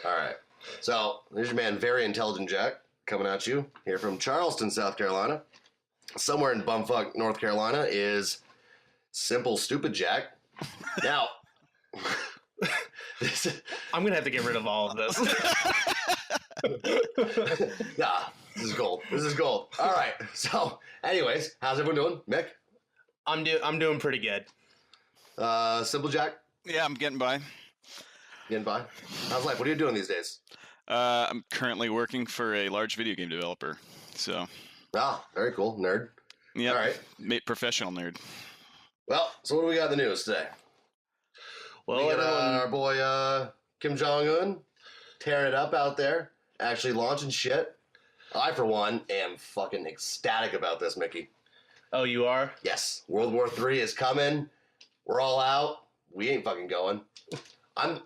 All right. So, there's your man, Very Intelligent Jack, coming at you here from Charleston, South Carolina. Somewhere in bumfuck North Carolina is Simple Stupid Jack. Now, I'm going to have to get rid of all of this. Nah, this is gold. This is gold. All right. So, anyways, how's everyone doing? Mick? I'm doing pretty good. Simple Jack? Yeah, I'm getting by. Getting by? How's life? What are you doing these days? I'm currently working for a large video game developer. So. Ah, very cool. Nerd. Yeah. All right. Professional nerd. Well, so what do we got in the news today? Well, we got our boy Kim Jong-un tearing it up out there, actually launching shit. I, for one, am fucking ecstatic about this, Mickey. Oh, you are? Yes. World War III is coming. We're all out. We ain't fucking going. I'm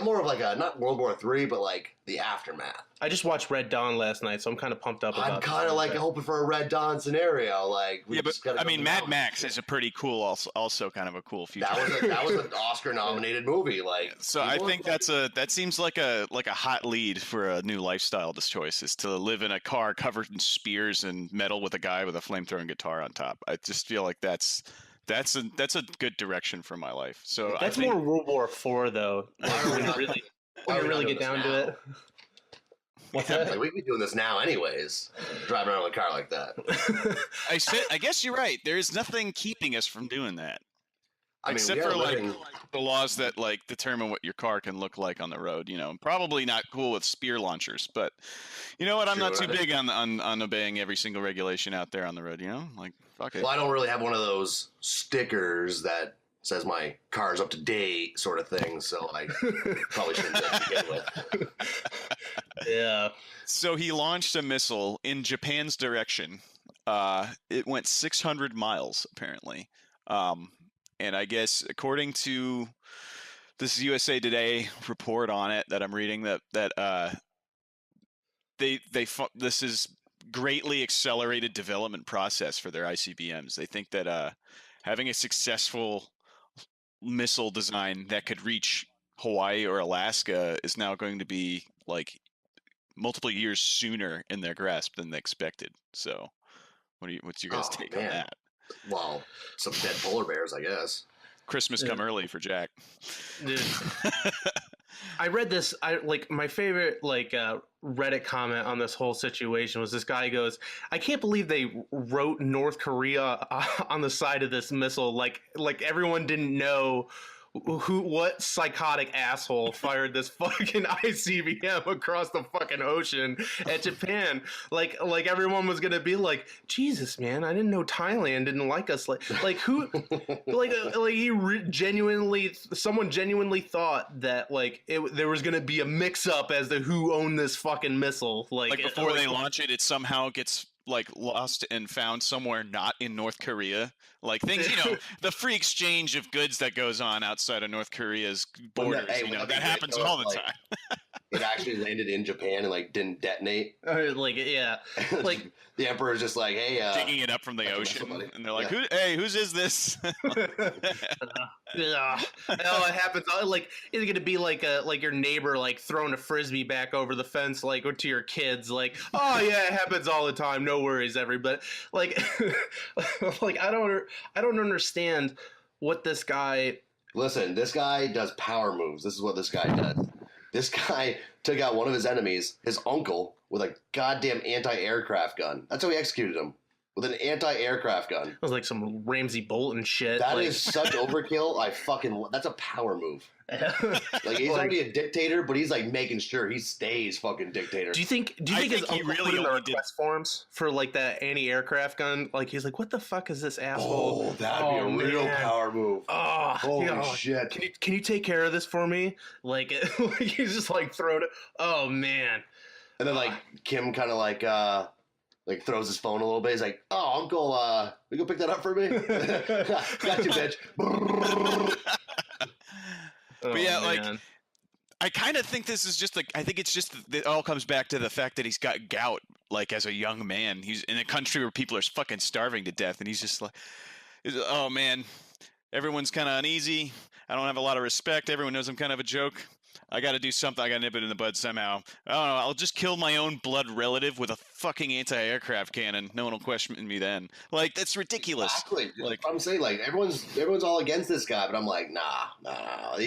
more of like a, not World War III, but like the aftermath. I just watched Red Dawn last night, so I'm kind of pumped up about it. I'm kind of like hoping for a Red Dawn scenario. Like, yeah, but I mean, Mad Max is a pretty cool, also kind of a cool future. That was an Oscar-nominated movie. Like, so I think that seems like a hot lead for a new lifestyle choice, is to live in a car covered in spears and metal with a guy with a flamethrowing guitar on top. I just feel like that's a good direction for my life. So that's more World War IV, though. When you really get down to it. What's that? Like, we could be doing this now, anyways. Driving around with a car like that. I guess you're right. There is nothing keeping us from doing that, except for living... like the laws that like determine what your car can look like on the road. You know, probably not cool with spear launchers, but you know what? I'm not too big on obeying every single regulation out there on the road. You know, like fuck it. Well, I don't really have one of those stickers that says my car's up to date, sort of thing. So I probably shouldn't begin with. Yeah. So he launched a missile in Japan's direction. It went 600 miles apparently, and I guess according to this USA Today report on it that I'm reading, that this is greatly accelerated development process for their ICBMs. They think that having a successful missile design that could reach Hawaii or Alaska is now going to be like multiple years sooner in their grasp than they expected. So what's your guys' take on that? Well, some dead polar bears, I guess. Christmas come early for Jack. Dude. I read this. My favorite Reddit comment on this whole situation was this guy goes, "I can't believe they wrote North Korea on the side of this missile. Like everyone didn't know what psychotic asshole fired this fucking ICBM across the fucking ocean at Japan. Like everyone was gonna be like, Jesus, man, I didn't know Thailand didn't like us. Like who, someone genuinely thought that there was gonna be a mix up as to who owned this fucking missile. Like before they launch it, it somehow gets lost and found somewhere not in North Korea. Like things, the free exchange of goods that goes on outside of North Korea's borders, that happens all the time. It actually landed in Japan and didn't detonate. Yeah. The emperor's just like, hey, digging it up from the ocean, and they're like, whose is this? Yeah. No, it happens. Is it gonna be like your neighbor throwing a frisbee back over the fence to your kids? Oh yeah, it happens all the time. No worries, everybody. I don't understand what this guy. Listen, this guy does power moves. This is what this guy does. This guy took out one of his enemies, his uncle, with a goddamn anti-aircraft gun. That's how he executed him. With an anti-aircraft gun. It was like some Ramsey Bolton shit. That is such overkill. That's a power move. He's already a dictator, but he's making sure he stays fucking dictator. Do you think his uncle put in the request forms for that anti-aircraft gun? He's like, what the fuck is this asshole? Oh, that'd be a real power move. Oh, holy shit! Can you take care of this for me? He's just throwing it. Oh man! And then Kim kind of throws his phone a little bit. He's like, "Oh, Uncle, will you go pick that up for me?" Got you, bitch. But yeah, I kind of think this is just I think it's just it all comes back to the fact that he's got gout. As a young man, he's in a country where people are fucking starving to death, and he's just oh man, everyone's kind of uneasy. I don't have a lot of respect. Everyone knows I'm kind of a joke. I got to do something. I got to nip it in the bud somehow. I don't know. I'll just kill my own blood relative with a fucking anti-aircraft cannon. No one will question me then. Like, that's ridiculous. Exactly. Like, I'm saying, like, everyone's all against this guy, but I'm like, nah.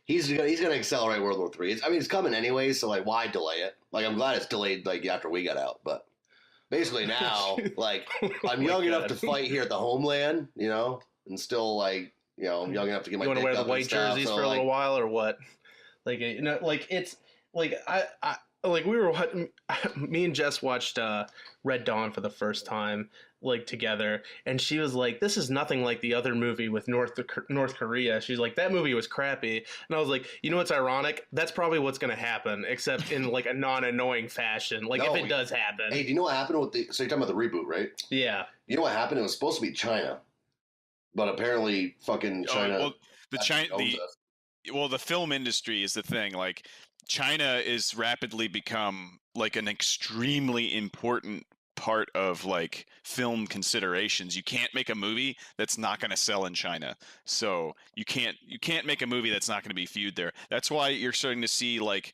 He's gonna accelerate World War III. It's coming anyway, so like, why delay it? Like, I'm glad it's delayed like after we got out, but basically now, like, I'm young enough to fight here at the homeland, and still like, I'm young enough to get my. You want to dick wear the up white and stuff, jerseys so, for a like, little while, or what? Like, like it's like I like we were me and Jess watched Red Dawn for the first time like together, and she was like, "This is nothing like the other movie with North Korea." She's like, "That movie was crappy," and I was like, "You know what's ironic? That's probably what's gonna happen, except in like a non-annoying fashion. Like No, if it does happen." Hey, do you know what happened with so you're talking about the reboot, right? Yeah. You know what happened? It was supposed to be China, but apparently fucking China. well, owns us. the film industry is the thing. Like, China is rapidly become like an extremely important part of like film considerations. You can't make a movie that's not going to sell in China. So you can't make a movie that's not going to be viewed there. That's why you're starting to see like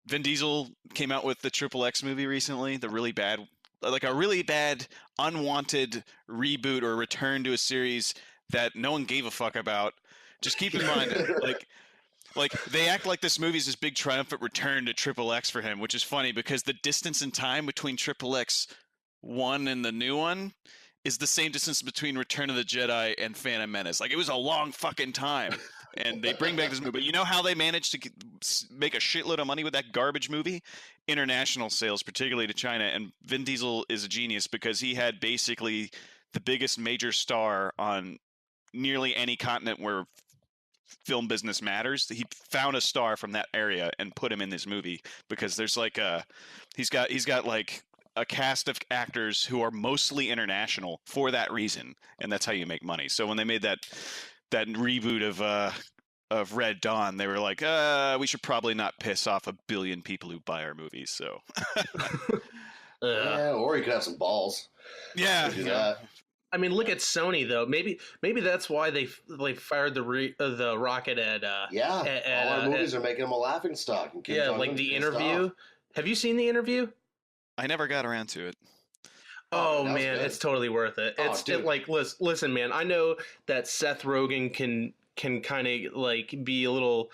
Vin Diesel came out with the Triple X movie recently, a really bad unwanted reboot or return to a series that no one gave a fuck about. Just keep in mind, like they act like this movie's this big triumphant return to Triple X for him, which is funny because the distance in time between Triple X 1 and the new one is the same distance between Return of the Jedi and Phantom Menace. Like, it was a long fucking time. And they bring back this movie. But you know how they managed to make a shitload of money with that garbage movie? International sales, particularly to China. And Vin Diesel is a genius because he had basically the biggest major star on nearly any continent where film business matters. He found a star from that area and put him in this movie because there's like he's got like a cast of actors who are mostly international for that reason, and that's how you make money. So when they made that reboot of Red Dawn, they were like, we should probably not piss off 1 billion people who buy our movies. So yeah, or you could have some balls. Yeah, Do that. I mean, look at Sony though. Maybe that's why they fired the rocket at all our movies are making them a laughing stock. And yeah, like The Interview. Have you seen The Interview? I never got around to it. Oh man, it's totally worth it. Listen, man. I know that Seth Rogen can kind of like be a little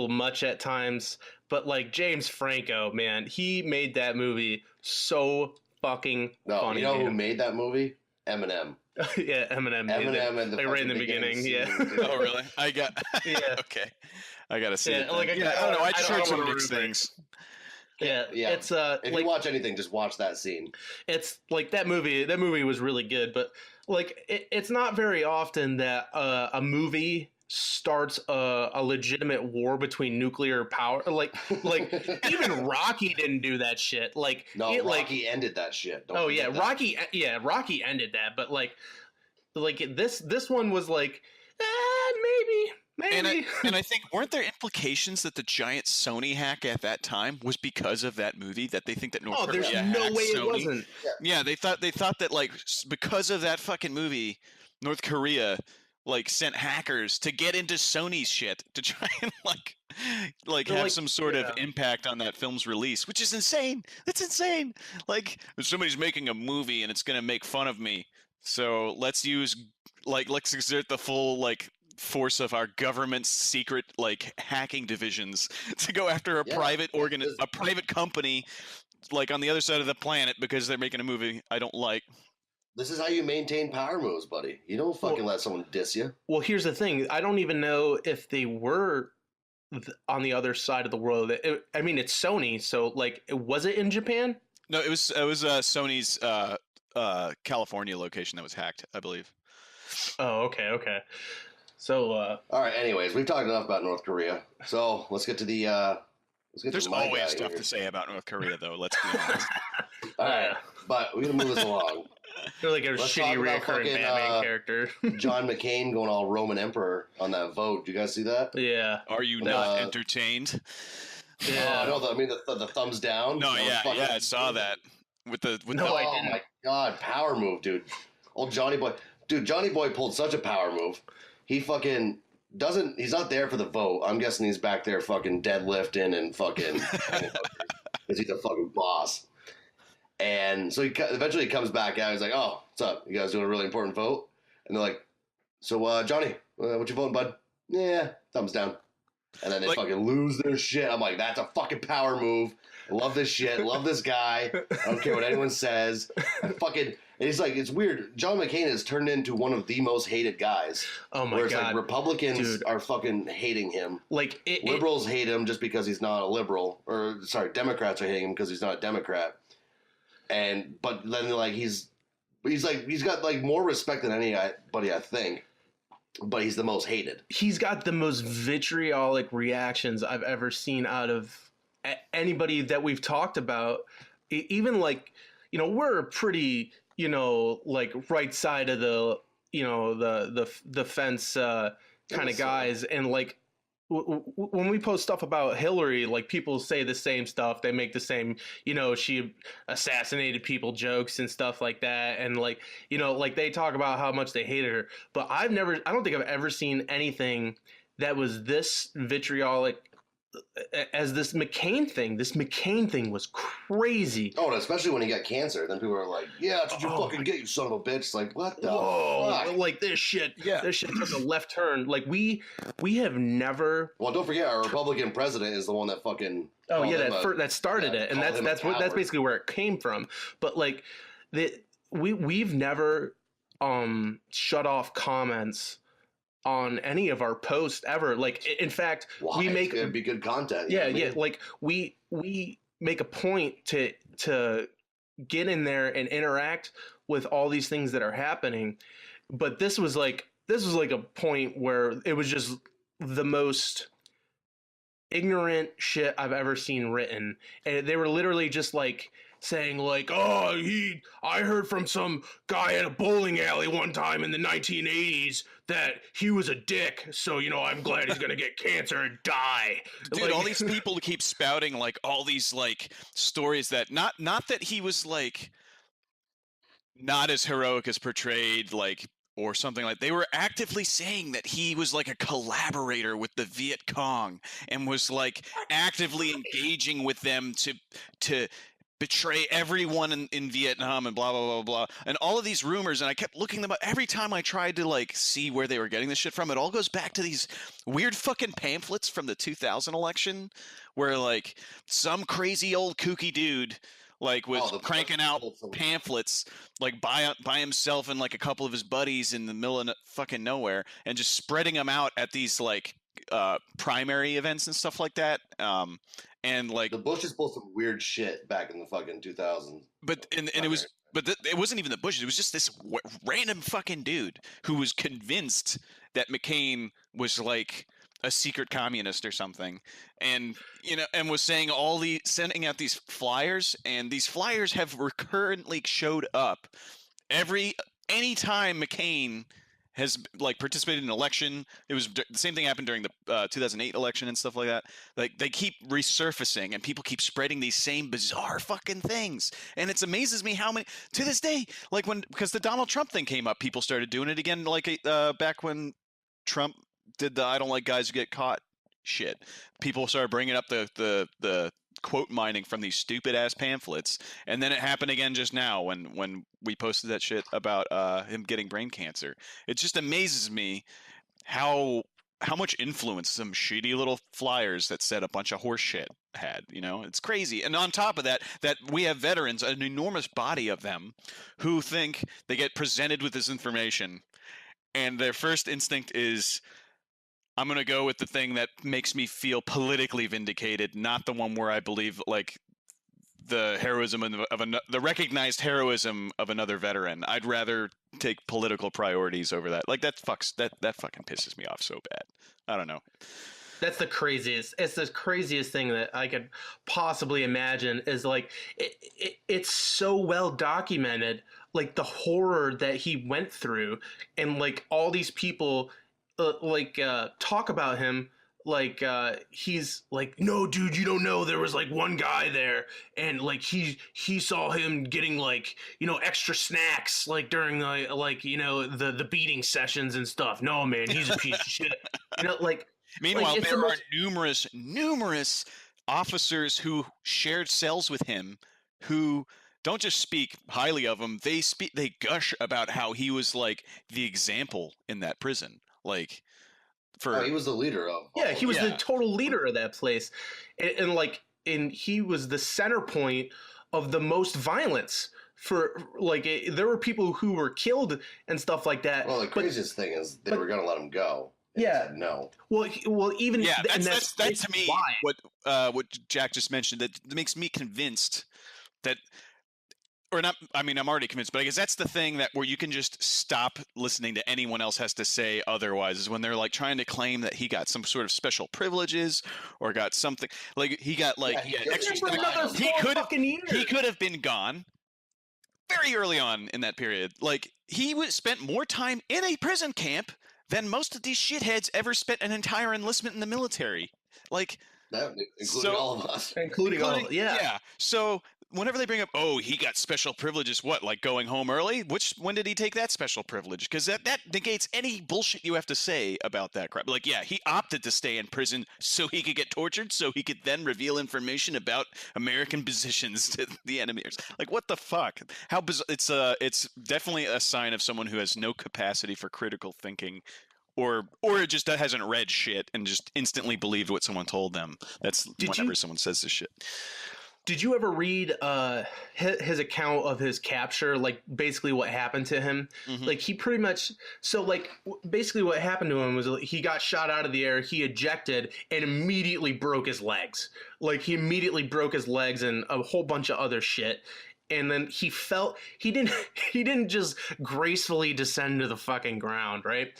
much at times, but like James Franco, man, he made that movie so fucking funny. You know who made that movie? Eminem. Yeah, Eminem. Eminem and the right in the beginning. Yeah. Oh really? I got. Yeah. Okay. I gotta see it. Like, I don't know. I just heard some wanna mixed ruin things. Yeah. It's if you watch anything, just watch that scene. It's like that movie was really good, but like it's not very often that a movie starts a legitimate war between nuclear power. Like even Rocky didn't do that shit. Like Rocky ended that shit. Don't forget that. Rocky ended that, but like this one was like maybe. And I think, weren't there implications that the giant Sony hack at that time was because of that movie, that they think that North Korea there's no way Sony? It wasn't. Yeah, they thought that like because of that fucking movie, North Korea like sent hackers to get into Sony's shit to try and have some sort of impact on that film's release, which is insane. That's insane. Like, somebody's making a movie and it's gonna make fun of me, so let's exert the full force of our government's secret hacking divisions to go after a private company on the other side of the planet because they're making a movie I don't like. This is how you maintain power moves, buddy. You don't fucking let someone diss you. Well, here's the thing. I don't even know if they were on the other side of the world. I mean, it's Sony, so was it in Japan? No, it was Sony's California location that was hacked, I believe. Oh, okay. So, all right. Anyways, we've talked enough about North Korea. So let's get to the. There's always stuff to say about North Korea, though. Let's be honest. All right, but we're gonna move this along. You're like a shitty reoccurring Batman character. John McCain going all Roman Emperor on that vote. Do you guys see that? Yeah. Are you not entertained? Yeah. No, the thumbs down. No, yeah, I saw that. I didn't. Oh my god, power move, dude. Old Johnny Boy. Dude, Johnny Boy pulled such a power move. He fucking he's not there for the vote. I'm guessing he's back there fucking deadlifting and fucking because he's a fucking boss. And so he eventually comes back out. He's like, "Oh, what's up? You guys doing a really important vote?" And they're like, "So, Johnny, what you voting, bud?" "Yeah, thumbs down." And then they fucking lose their shit. I'm like, that's a fucking power move. I love this shit. Love this guy. I don't care what anyone says. And he's like, it's weird. John McCain has turned into one of the most hated guys. Oh my where it's God. like Republicans are fucking hating him. Like liberals hate him just because he's not a liberal. Or sorry, Democrats are hating him because he's not a Democrat. But then like he's got like more respect than anybody, I think. But he's the most hated. He's got the most vitriolic reactions I've ever seen out of anybody that we've talked about. Even like, you know, we're a pretty, you know, like right side of the, you know, the fence kind of guys. And like, when we post stuff about Hillary, like people say the same stuff. They make the same, you know, she assassinated people jokes and stuff like that. And like, you know, like they talk about how much they hated her. But I don't think I've ever seen anything that was this vitriolic as this McCain thing. This McCain thing was crazy. Oh, and especially when he got cancer. Then people are like, yeah, that's what you fucking get, you son of a bitch. Like, what the fuck? Like this shit took a left turn. Like we have never. Well, don't forget, our Republican president is the one that fucking. Oh yeah, that started it, and that's basically where it came from. But like, we've never shut off comments on any of our posts ever. Like, in fact, we make it'd be good content. Yeah, yeah. Like we make a point to get in there and interact with all these things that are happening. But this was like a point where it was just the most ignorant shit I've ever seen written, and they were literally just like saying like, oh, I heard from some guy at a bowling alley one time in the 1980s that he was a dick, so, you know, I'm glad he's gonna get cancer and die. Dude, like, all these people keep spouting like all these like stories that not that he was like not as heroic as portrayed, like, or something like. They were actively saying that he was like a collaborator with the Viet Cong and was like actively engaging with them to betray everyone in Vietnam and blah, blah, blah, blah. And all of these rumors, and I kept looking them up. Every time I tried to, like, see where they were getting this shit from, it all goes back to these weird fucking pamphlets from the 2000 election where, like, some crazy old kooky dude, like, was cranking out pamphlets, like, by himself and, like, a couple of his buddies in the middle of fucking nowhere and just spreading them out at these, like, primary events and stuff like that. And like the Bushes pulled some weird shit back in the fucking 2000s. But it wasn't even the Bushes. It was just this random fucking dude who was convinced that McCain was like a secret communist or something, and you know, and was saying sending out these flyers, and these flyers have recurrently showed up anytime McCain has like participated in an election. It was the same thing happened during the 2008 election and stuff like that. Like they keep resurfacing and people keep spreading these same bizarre fucking things. And it amazes me how many to this day, like because the Donald Trump thing came up, people started doing it again. Like back when Trump did the "I don't like guys who get caught" shit, people started bringing up the quote mining from these stupid ass pamphlets, and then it happened again just now when we posted that shit about him getting brain cancer. It just amazes me how much influence some shitty little flyers that said a bunch of horse shit had. You know, it's crazy. And on top of that we have veterans, an enormous body of them, who think they get presented with this information, and their first instinct is, I'm going to go with the thing that makes me feel politically vindicated, not the one where I believe like the heroism the recognized heroism of another veteran. I'd rather take political priorities over that. Like that fucking pisses me off so bad. I don't know. That's the craziest. It's the craziest thing that I could possibly imagine is like it's so well documented, like the horror that he went through, and like all these people talk about him he's like, no, dude, you don't know, there was like one guy there, and like he saw him getting like, you know, extra snacks like during the the beating sessions and stuff. No, man, he's a piece of shit. You know, Meanwhile, it's there the are numerous officers who shared cells with him who don't just speak highly of him, they gush about how he was like the example in that prison. Like he was the leader of. Yeah, he was the Yeah. total leader of that place, and he was the center point of the most violence. There were people who were killed and stuff like that. Well, the craziest thing is they were going to let him go. And he said no. Well, even Yeah, and that's to me why. what Jack just mentioned that makes me convinced that, or not. I mean, I'm already convinced, but I guess that's the thing that where you can just stop listening to anyone else has to say otherwise is when they're like trying to claim that he got some sort of special privileges or got something like he got like extra. For another He could have been gone very early on in that period. Like spent more time in a prison camp than most of these shitheads ever spent an entire enlistment in the military. Like that, including all of us. Including all, yeah. So whenever they bring up, oh, he got special privileges, what, like going home early? When did he take that special privilege? Because that negates any bullshit you have to say about that crap. Like, yeah, he opted to stay in prison so he could get tortured, so he could then reveal information about American positions to the enemy. Like, what the fuck? How bizarre! It's definitely a sign of someone who has no capacity for critical thinking. Or just hasn't read shit and just instantly believed what someone told them. That's whenever someone says this shit. Did you ever read his account of his capture? Like basically what happened to him? Mm-hmm. Like he pretty much basically what happened to him was he got shot out of the air, he ejected, and immediately broke his legs. Like he immediately broke his legs and a whole bunch of other shit. And then he didn't just gracefully descend to the fucking ground, right?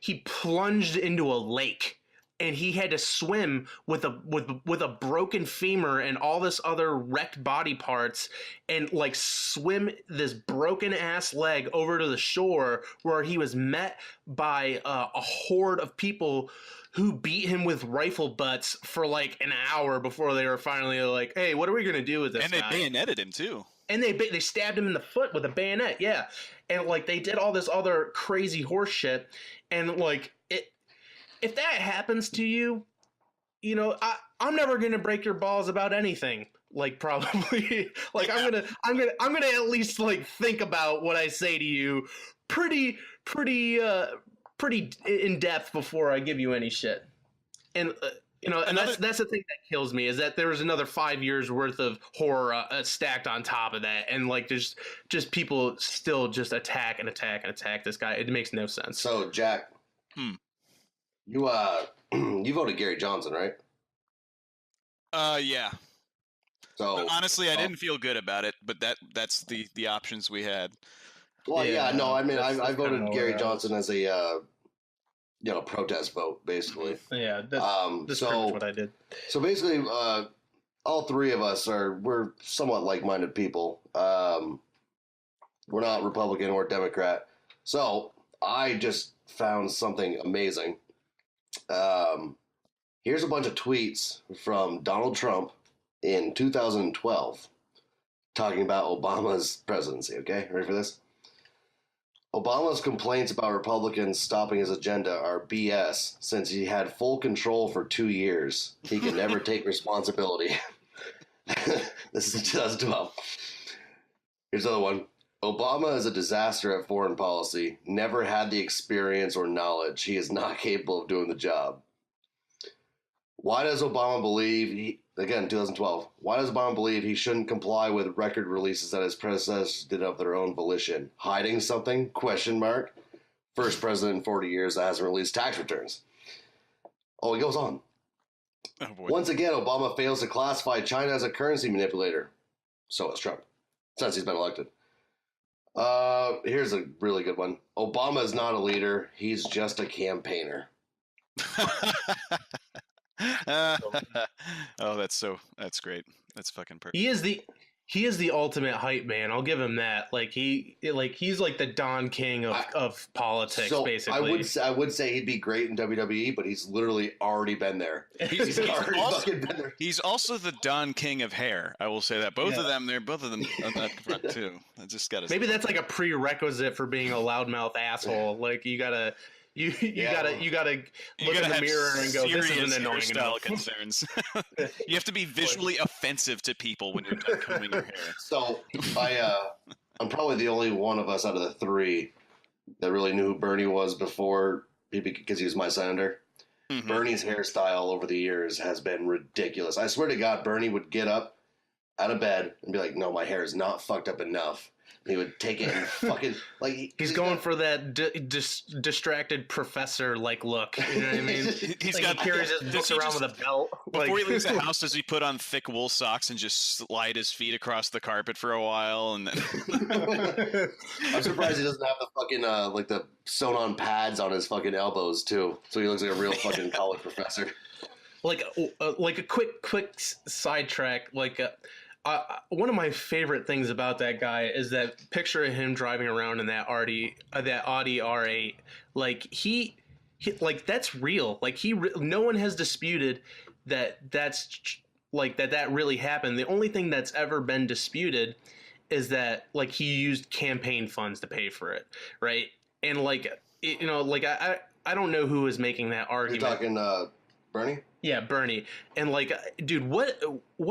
He plunged into a lake, and he had to swim with a broken femur and all this other wrecked body parts, and like swim this broken ass leg over to the shore, where he was met by a horde of people who beat him with rifle butts for like an hour before they were finally like, "Hey, what are we gonna do with this?" And they bayoneted him too. And they stabbed him in the foot with a bayonet, yeah. And like they did all this other crazy horse shit, and like if that happens to you, you know, I'm never gonna break your balls about anything. Like probably, like I'm gonna at least like think about what I say to you, pretty in depth before I give you any shit. And you know, and that's the thing that kills me is that there was another 5 years worth of horror stacked on top of that, and like there's just people still just attack this guy. It makes no sense. So Jack, you voted Gary Johnson, right? Yeah. So but honestly, I didn't feel good about it, but that's the options we had. Well, yeah, no, I mean, I voted Gary Johnson as a protest vote, basically. Yeah, that's pretty much what I did. So basically, all three of us we're somewhat like-minded people. We're not Republican or Democrat. So I just found something amazing. Here's a bunch of tweets from Donald Trump in 2012 talking about Obama's presidency. Okay, ready for this? Obama's complaints about Republicans stopping his agenda are BS since he had full control for 2 years. He can never take responsibility. This is in 2012. Here's another one. Obama is a disaster at foreign policy, never had the experience or knowledge. He is not capable of doing the job. Why does Obama believe, again, 2012, why does Obama believe he shouldn't comply with record releases that his predecessors did of their own volition? Hiding something? Question mark. First president in 40 years that hasn't released tax returns. Oh, he goes on. Oh, boy. Once again, Obama fails to classify China as a currency manipulator. So has Trump, since he's been elected. Here's a really good one. Obama is not a leader. He's just a campaigner. Oh, that's great. That's fucking perfect. He he is the ultimate hype man. I'll give him that. Like he's like the Don King of politics, so basically. I would say he'd be great in WWE, but he's literally already been there. He's already fucking been there. He's also the Don King of hair. I will say that both of them on that front too. I just gotta. Maybe that's like a prerequisite for being a loudmouth asshole. Like you gotta. You gotta look in the mirror and go, this isn't annoying enough. Concerns. You have to be visually offensive to people when you're done combing your hair. So I'm probably the only one of us out of the three that really knew who Bernie was before, because he was my senator. Mm-hmm. Bernie's hairstyle over the years has been ridiculous. I swear to God, Bernie would get up out of bed and be like, no, my hair is not fucked up enough. He would take it and fucking like he's going for that distracted professor like look. You know what I mean? He carries his books around with a belt. Before he leaves the house, does he put on thick wool socks and just slide his feet across the carpet for a while? And then I'm surprised he doesn't have the fucking like the sewn on pads on his fucking elbows too, so he looks like a real fucking college professor. Like a quick sidetrack. One of my favorite things about that guy is that picture of him driving around in that Audi R8. Like he like that's real. Like no one has disputed that's like that really happened. The only thing that's ever been disputed is that like he used campaign funds to pay for it, right? And like I don't know who is making that argument. You're talking Bernie? Yeah, Bernie. And like, dude, what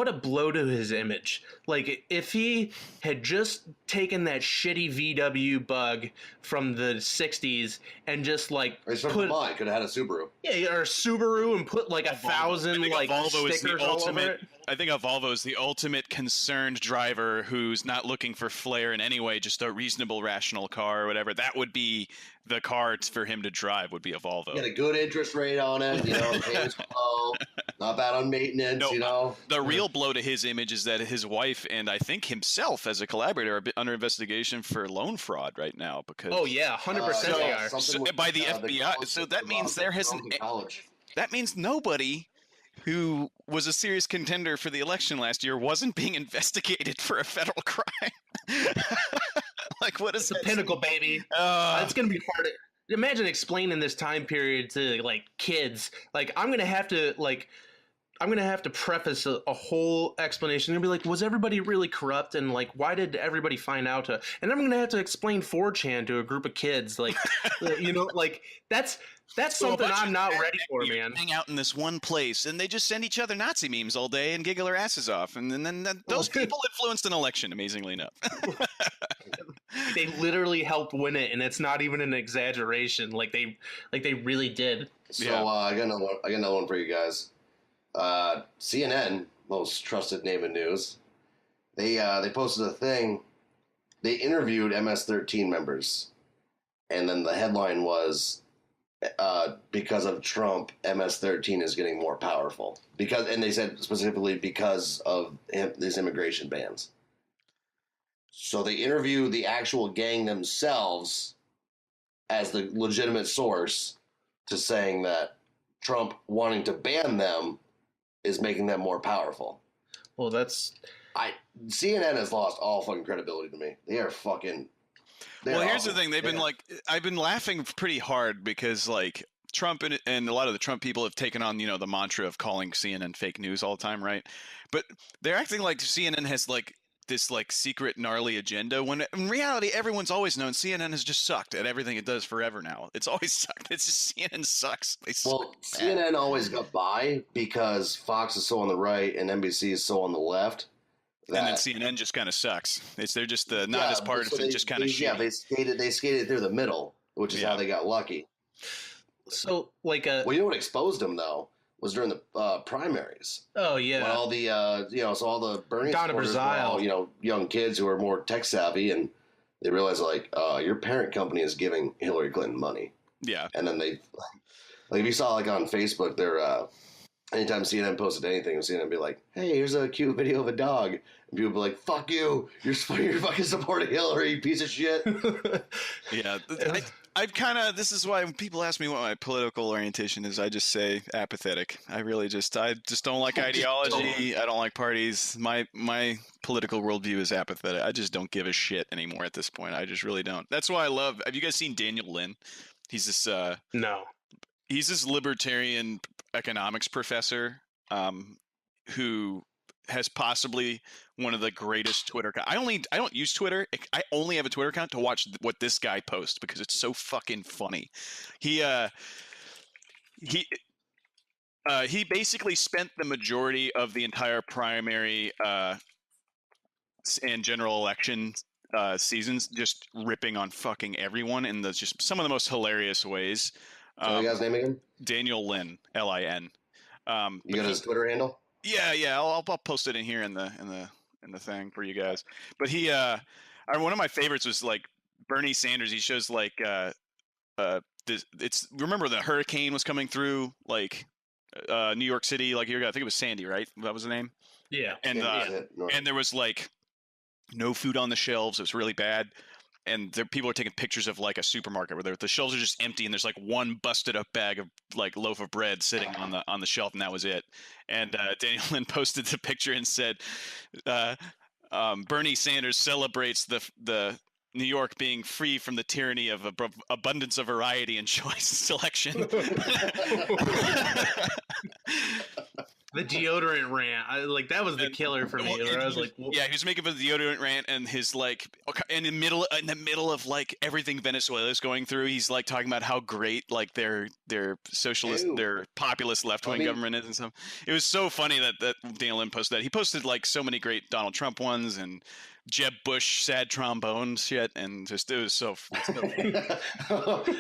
a blow to his image. Like, if he had just taken that shitty VW bug from the 60s and just like could have had a Subaru. Yeah, or a Subaru and put like 1,000 like stickers all over it. I think a Volvo is the ultimate concerned driver who's not looking for flair in any way, just a reasonable, rational car or whatever. That would be the car for him to drive, would be a Volvo. Get a good interest rate on it, pays low, not bad on maintenance, The real blow to his image is that his wife and I think himself as a collaborator are under investigation for loan fraud right now because 100% they are. By the FBI. So that means that means nobody who was a serious contender for the election last year wasn't being investigated for a federal crime. Like, what is the pinnacle, baby? It's gonna be hard. Imagine explaining this time period to like kids. Like, I'm gonna have to preface a whole explanation and be like, was everybody really corrupt? And like, why did everybody find out? And I'm going to have to explain 4chan to a group of kids. Like, like that's something I'm not ready for, man. Hang out in this one place and they just send each other Nazi memes all day and giggle their asses off. And then those people influenced an election, amazingly enough. They literally helped win it. And it's not even an exaggeration. Like they really did. So I got another one for you guys. CNN, most trusted name in news, they posted a thing. They interviewed MS-13 members, and then the headline was, because of Trump, MS-13 is getting more powerful. And they said specifically because of these immigration bans. So they interviewed the actual gang themselves as the legitimate source to saying that Trump wanting to ban them is making them more powerful. Well, CNN has lost all fucking credibility to me. They are fucking. Well, here's the thing. They've been I've been laughing pretty hard because like Trump and a lot of the Trump people have taken on, the mantra of calling CNN fake news all the time, right? But they're acting like CNN has like this like secret gnarly agenda when in reality everyone's always known CNN has just sucked at everything it does forever now. It's always sucked. It's just CNN sucks. CNN always got by because Fox is so on the right and NBC is so on the left. And then CNN just kind of sucks. They're just not as part of it, just kind of shitty. Yeah, they skated through the middle, which is how they got lucky. So like well, you know what exposed them though was during the primaries. Oh yeah. When all the so all the Bernie supporters were all, young kids who are more tech savvy, and they realized like your parent company is giving Hillary Clinton money. Yeah. And then they if you saw like on Facebook, they're anytime CNN posted anything, CNN would be like, "Hey, here's a cute video of a dog," and people would be like, "Fuck you! You're fucking supporting Hillary, you piece of shit." Yeah, I've kind of, this is why when people ask me what my political orientation is, I just say apathetic. I just don't like ideology. I don't like parties. My political worldview is apathetic. I just don't give a shit anymore at this point. I just really don't. That's why have you guys seen Daniel Lynn? He's this, No. he's this libertarian economics professor, who has possibly one of the greatest Twitter. I don't use Twitter. I only have a Twitter account to watch what this guy posts because it's so fucking funny. He basically spent the majority of the entire primary and general election seasons just ripping on fucking everyone in just some of the most hilarious ways. What you guy's name again? Daniel Lynn, Lin. You got his Twitter handle? Yeah. I'll post it in here in the thing for you guys. But one of my favorites was like Bernie Sanders. He shows like remember the hurricane was coming through like New York City like I think it was Sandy, right? That was the name. Yeah. And and there was like no food on the shelves. It was really bad. And people are taking pictures of like a supermarket where the shelves are just empty and there's like one busted up bag of like loaf of bread sitting on the shelf and that was it. And Daniel Lynn posted the picture and said, Bernie Sanders celebrates the New York being free from the tyranny of abundance of variety and choice selection. The deodorant rant, that was the killer for me. Where I was like, yeah, he was making a deodorant rant, and his like, in the middle of like everything Venezuela is going through, he's like talking about how great like their socialist, their populist left wing government is and stuff. It was so funny that Daniel Lynn posted that. He posted like so many great Donald Trump ones and Jeb Bush sad trombone shit, and just it was so funny.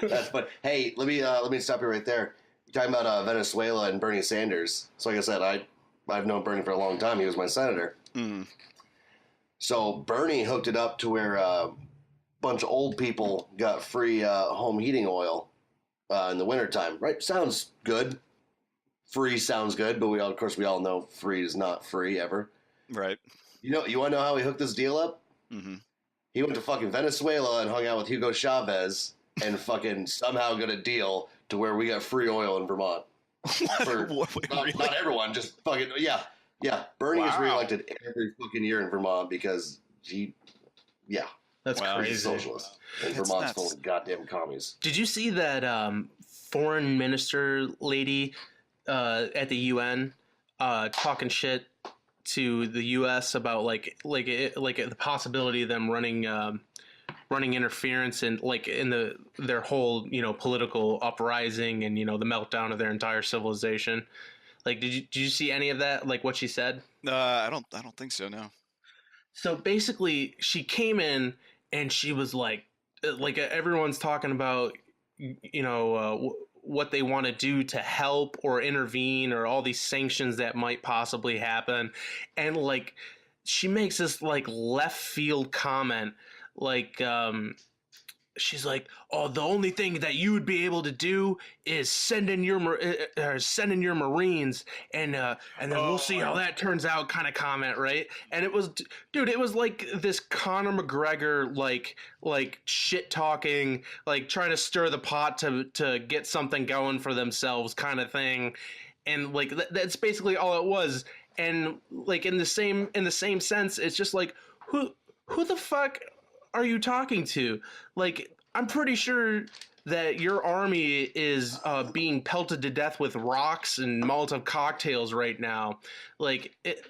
That's fun. Hey, let me stop you right there. You're talking about Venezuela and Bernie Sanders. So like I said, I've known Bernie for a long time. He was my senator. Mm. So Bernie hooked it up to where a bunch of old people got free home heating oil in the wintertime. Right? Sounds good. Free sounds good, but we all know free is not free ever. Right. You want to know how he hooked this deal up? Mm-hmm. He went to fucking Venezuela and hung out with Hugo Chavez and fucking somehow got a deal to where we got free oil in Vermont. Not everyone, just fucking, yeah. Bernie is reelected every fucking year in Vermont because that's crazy. He's a socialist. And Vermont's full of goddamn commies. Did you see that foreign minister lady at the UN talking shit to the U.S. about the possibility of them running interference and in their whole political uprising and the meltdown of their entire civilization? Did you see any of that? Like what she said? I don't think so. No. So basically, she came in and she was like everyone's talking about what they want to do to help or intervene or all these sanctions that might possibly happen, and she makes this left field comment. She's like, "Oh, the only thing that you would be able to do is send in your Marines, and then we'll see how that turns out." Kind of comment, right? And it was, dude, it was like this Conor McGregor like shit talking, trying to stir the pot to get something going for themselves, kind of thing, and that's basically all it was. And in the same sense, it's just like who the fuck are you talking to? I'm pretty sure that your army is being pelted to death with rocks and Molotov cocktails right now.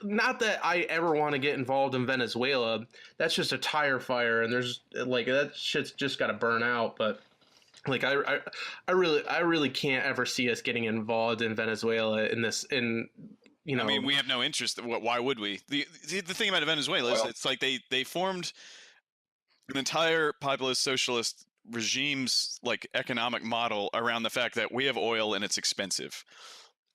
Not that I ever want to get involved in Venezuela. That's just a tire fire, and there's that shit's just got to burn out. But I really can't ever see us getting involved in Venezuela in this. I mean, we have no interest. Why would we? The thing about Venezuela is it's like they formed an entire populist socialist regime's economic model around the fact that we have oil and it's expensive,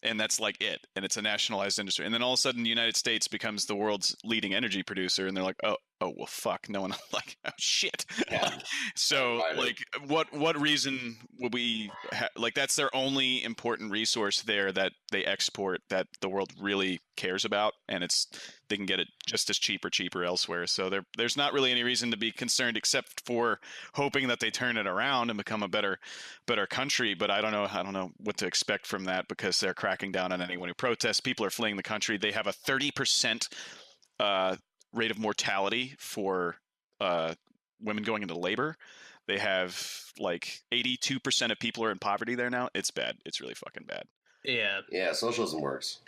and that's it, and it's a nationalized industry. And then all of a sudden the United States becomes the world's leading energy producer, and they're like, oh, oh well, fuck, no one like, oh shit. Yeah. So Right. like, what reason would we like? That's their only important resource there that they export that the world really cares about, and they can get it just as cheap or cheaper elsewhere. So there's not really any reason to be concerned except for hoping that they turn it around and become a better country. But I don't know what to expect from that, because they're cracking down on anyone who protests. People are fleeing the country. They have a 30% rate of mortality for women going into labor. They have like 82% of people are in poverty there now. It's bad. It's really fucking bad. Yeah, Socialism works.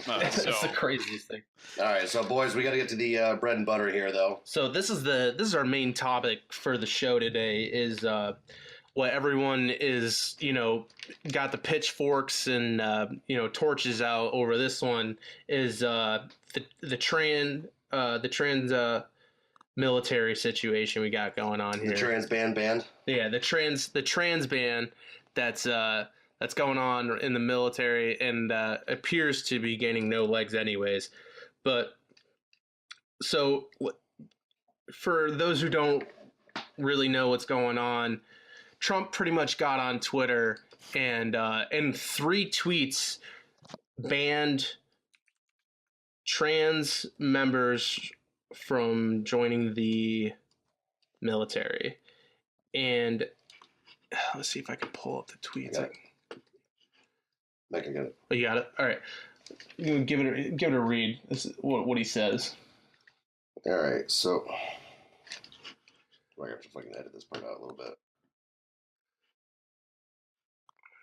that's the craziest thing. All right, so boys, we got to get to the bread and butter here, though. So this is our main topic for the show today. Is what everyone is, got the pitchforks and torches out over. This one is the trans military situation we got going on here. The trans band. Yeah, the trans ban that's going on in the military, and appears to be gaining no legs anyways. But so for those who don't really know what's going on, Trump pretty much got on Twitter and in 3 tweets banned trans members from joining the military. And let's see if I can pull up the tweets. I can get it. Oh, you got it? All right. Give it a read. This is what he says. All right, so I have to fucking edit this part out a little bit.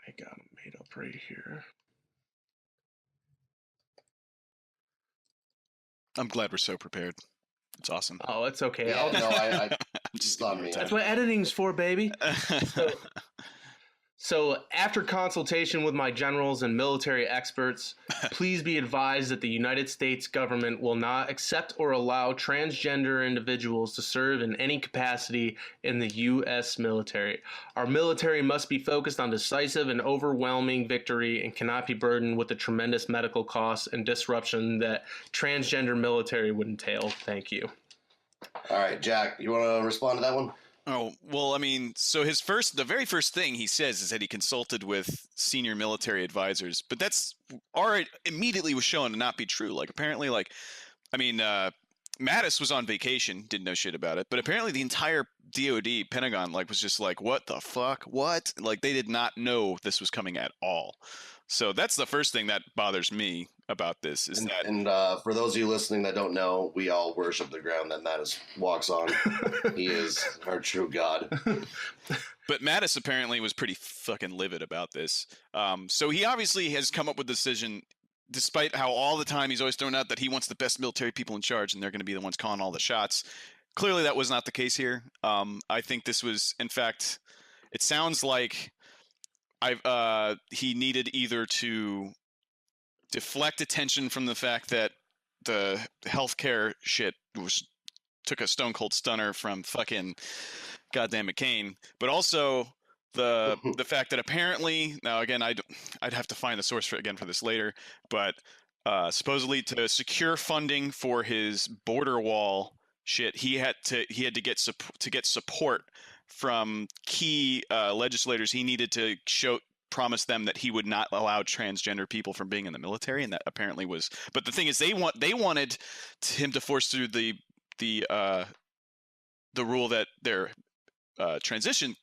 I got them made up right here. I'm glad we're so prepared. It's awesome. Oh, it's okay. Yeah, I Just on me. That's what editing's for, baby. So, after consultation with my generals and military experts, please be advised that the United States government will not accept or allow transgender individuals to serve in any capacity in the U.S. military. Our military must be focused on decisive and overwhelming victory and cannot be burdened with the tremendous medical costs and disruption that transgender military would entail. Thank you. All right, Jack, you want to respond to that one? Oh, well, I mean, so the very first thing he says is that he consulted with senior military advisors, but that's already immediately was shown to not be true. Like, apparently, Mattis was on vacation, didn't know shit about it, but apparently the entire DOD, Pentagon, was just like, what the fuck? What? Like, they did not know this was coming at all. So that's the first thing that bothers me about this is that. And for those of you listening that don't know, we all worship the ground that Mattis walks on. He is our true god. But Mattis apparently was pretty fucking livid about this. So he obviously has come up with a decision, despite how all the time he's always thrown out that he wants the best military people in charge and they're going to be the ones calling all the shots. Clearly that was not the case here. I think this was, in fact, it sounds like he needed either to deflect attention from the fact that the healthcare shit took a stone cold stunner from fucking goddamn McCain, but also the fact that apparently, now again, I'd have to find the source for this later, but supposedly to secure funding for his border wall shit, he had to get support from key legislators. He needed to promise them that he would not allow transgender people from being in the military, and that apparently was. But the thing is, they wanted him to force through the rule that their transition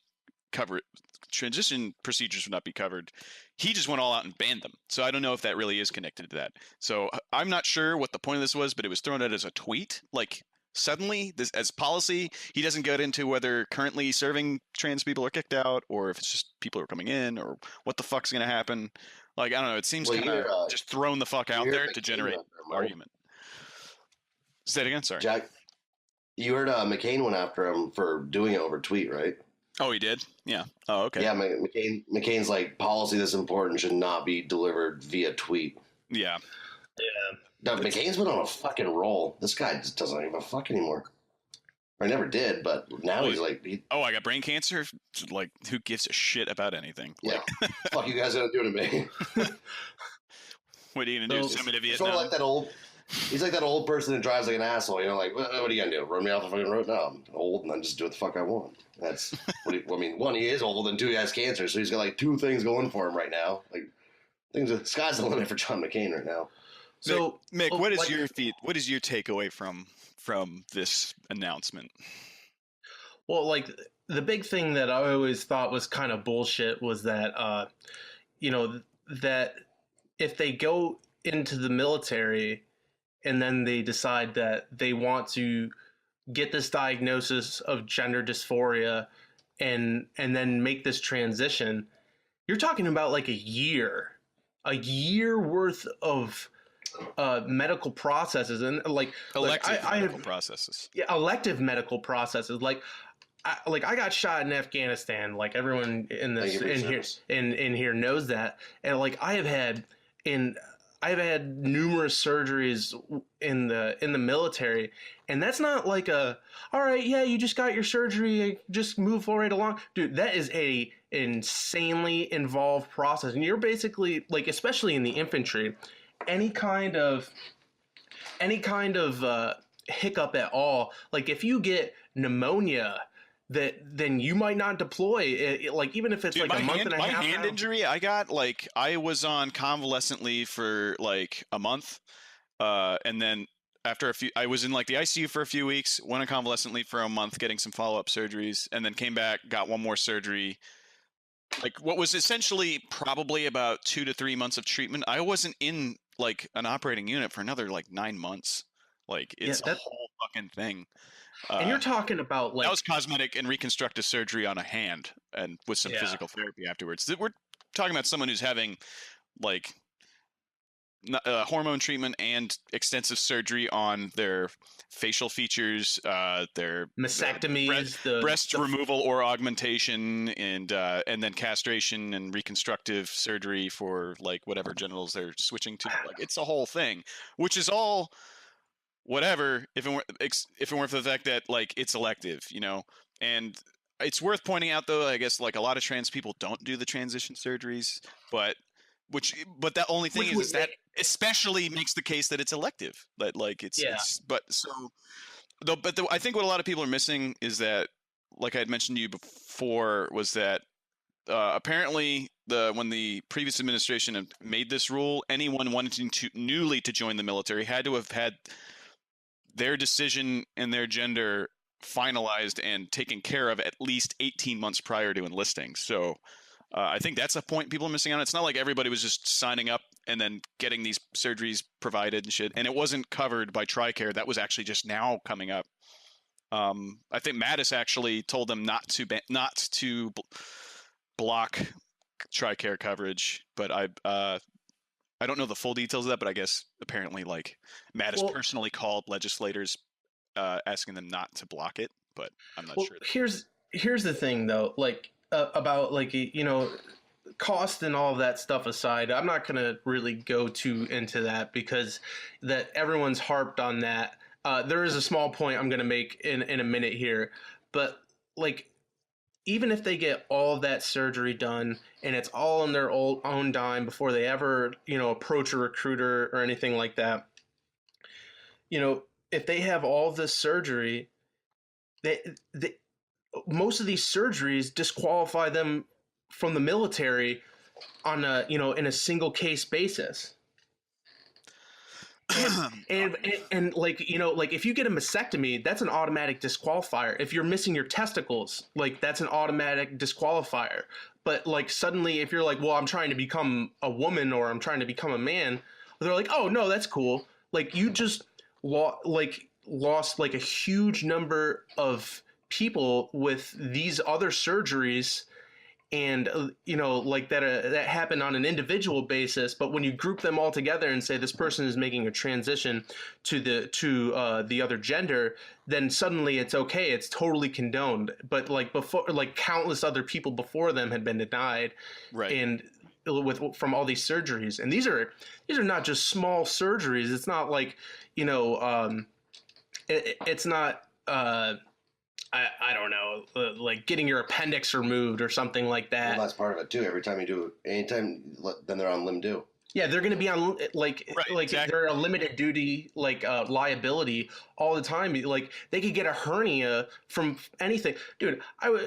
procedures would not be covered. He just went all out and banned them. So I don't know if that really is connected to that. So I'm not sure what the point of this was, but it was thrown out as a tweet. Like, suddenly, this as policy, he doesn't get into whether currently serving trans people are kicked out or if it's just people who are coming in or what the fuck's going to happen. Like, I don't know. It seems kind of just thrown the fuck out there to generate argument. Say it again. Sorry. Jack, you heard McCain went after him for doing it over tweet, right? Oh, he did? Yeah. Oh, okay. Yeah, McCain's like, policy this important should not be delivered via tweet. Yeah. Yeah. No, McCain's been on a fucking roll. This guy just doesn't give a fuck anymore. I never did, but now he's like... I got brain cancer? Like, who gives a shit about anything? Yeah. Fuck you guys gonna do to me? What are you gonna do? Send me to Vietnam? Sort of like that old... He's like that old person who drives like an asshole. You know, like what are you gonna do? Run me off the fucking road? No, I'm old, and I just do what the fuck I want. That's what I mean. One, he is old, and two, he has cancer, so he's got like two things going for him right now. Like things, sky's the limit for John McCain right now. So, Mick, what is your takeaway from this announcement? well, like the big thing that I always thought was kind of bullshit was that, that if they go into the military and then they decide that they want to get this diagnosis of gender dysphoria and then make this transition, you're talking about like a year worth of medical processes and Elective medical processes. Yeah, elective medical processes. I got shot in Afghanistan. Like everyone in here knows that, and like I've had numerous surgeries in the military, and that's not like all right, yeah, you just got your surgery, just move right along, dude. That is a insanely involved process, and you're basically like, especially in the infantry, any kind of hiccup at all, like if you get pneumonia, then you might not deploy. Like even if it's like a month and a half. My hand injury, I was on convalescent leave for like a month, and then after I was in like the ICU for a few weeks, went on convalescent leave for a month, getting some follow-up surgeries, and then came back, got one more surgery. Like what was essentially probably about 2 to 3 months of treatment. I wasn't in like an operating unit for another like 9 months. Like it's a whole fucking thing. And you're talking about like that was cosmetic and reconstructive surgery on a hand, and with some physical therapy afterwards. We're talking about someone who's having like hormone treatment and extensive surgery on their facial features, their mastectomies, breast removal or augmentation, and then castration and reconstructive surgery for like whatever genitals they're switching to. Like it's a whole thing, which is all whatever if it weren't for the fact that like it's elective, and it's worth pointing out though, I guess, like a lot of trans people don't do the transition surgeries, but that only thing is that especially makes the case that it's elective, that like I think what a lot of people are missing is that, like I had mentioned to you before, was that apparently when the previous administration had made this rule, anyone wanting to newly to join the military had to have had their decision and their gender finalized and taken care of at least 18 months prior to enlisting. So I think that's a point people are missing on. It's not like everybody was just signing up and then getting these surgeries provided and shit. And it wasn't covered by TRICARE. That was actually just now coming up. I think Mattis actually told them not to block TRICARE coverage, but I don't know the full details of that, but I guess apparently like Mattis personally called legislators asking them not to block it, but I'm not sure. Here's the thing though, like about like cost and all of that stuff aside, I'm not gonna really go too into that because that everyone's harped on that. There is a small point I'm gonna make in a minute here, but like even if they get all of that surgery done and it's all on their own dime before they ever, approach a recruiter or anything like that, if they have all this surgery, most of these surgeries disqualify them from the military on in a single case basis. And like if you get a mastectomy, that's an automatic disqualifier. If you're missing your testicles, like that's an automatic disqualifier. But like suddenly if you're like, well, I'm trying to become a woman or I'm trying to become a man, they're like, oh no, that's cool. Like you just lost like a huge number of people with these other surgeries, and like that happened on an individual basis. But when you group them all together and say this person is making a transition to the other gender, then suddenly it's okay, it's totally condoned. But like before, like countless other people before them had been denied, right? And from all these surgeries, and these are not just small surgeries. It's not like it's not. I don't know, like getting your appendix removed or something like that. Well, that's part of it too. Every time you do, anytime, then they're on limb due. Yeah, they're going to be on like exactly. they're a limited duty liability all the time. Like they could get a hernia from anything, dude.